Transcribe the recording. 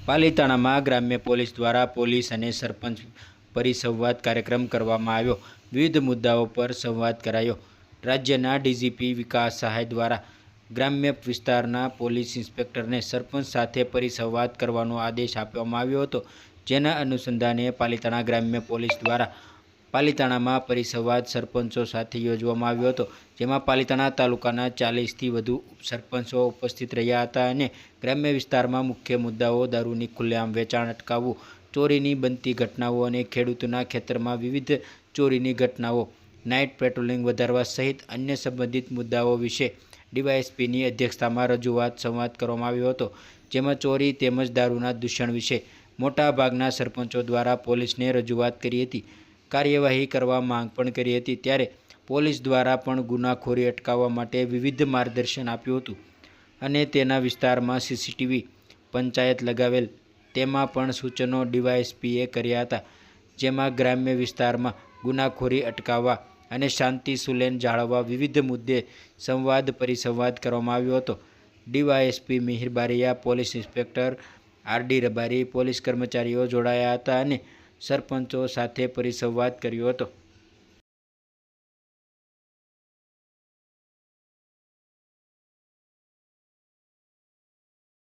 પાલિતાણામાં ગ્રામ્ય પોલીસ દ્વારા પોલીસ અને સરપંચ પરિસંવાદ કાર્યક્રમ કરવામાં આવ્યો। વિવિધ મુદ્દાઓ પર સંવાદ કરાયો। રાજ્યના ડીજીપી વિકાસ સહાય દ્વારા ગ્રામ્ય વિસ્તારના પોલીસ ઇન્સ્પેક્ટરને સરપંચ સાથે પરિસંવાદ કરવાનો આદેશ આપવામાં આવ્યો હતો, જેના અનુસંધાને પાલિતાણા ગ્રામ્ય પોલીસ દ્વારા પાલિતાણામાં પરિસંવાદ સરપંચો સાથે યોજવામાં આવ્યો હતો, જેમાં પાલિતાણા તાલુકાના 40થી વધુ સરપંચો ઉપસ્થિત રહ્યા હતા અને ગ્રામ્ય વિસ્તારમાં મુખ્ય મુદ્દાઓ દારૂની ખુલ્લેઆમ વેચાણ અટકાવવું, ચોરીની બનતી ઘટનાઓ અને ખેડૂતોના ખેતરમાં વિવિધ ચોરીની ઘટનાઓ, નાઇટ પેટ્રોલિંગ વધારવા સહિત અન્ય સંબંધિત મુદ્દાઓ વિશે ડીવાયએસપીની અધ્યક્ષતામાં રજૂઆત સંવાદ કરવામાં આવ્યો હતો, જેમાં ચોરી તેમજ દારૂના દૂષણ વિશે મોટાભાગના સરપંચો દ્વારા પોલીસને રજૂઆત કરી હતી, કાર્યવાહી કરવા માંગ પણ કરી હતી। ત્યારે પોલીસ દ્વારા પણ ગુનાખોરી અટકાવવા માટે વિવિધ માર્ગદર્શન આપ્યું હતું અને તેના વિસ્તારમાં સીસીટીવી પંચાયત લગાવેલ તેમાં પણ સૂચનો ડીવાયએસપીએ કર્યા હતા, જેમાં ગ્રામ્ય વિસ્તારમાં ગુનાખોરી અટકાવવા અને શાંતિ સુલેન જાળવવા વિવિધ મુદ્દે સંવાદ પરિસંવાદ કરવામાં આવ્યો હતો। DYSP Mihir Baraiya, police inspector RD Rabari, police કર્મચારીઓ જોડાયા હતા અને સરપંચો સાથે પરિસંવાદ કર્યો હતો।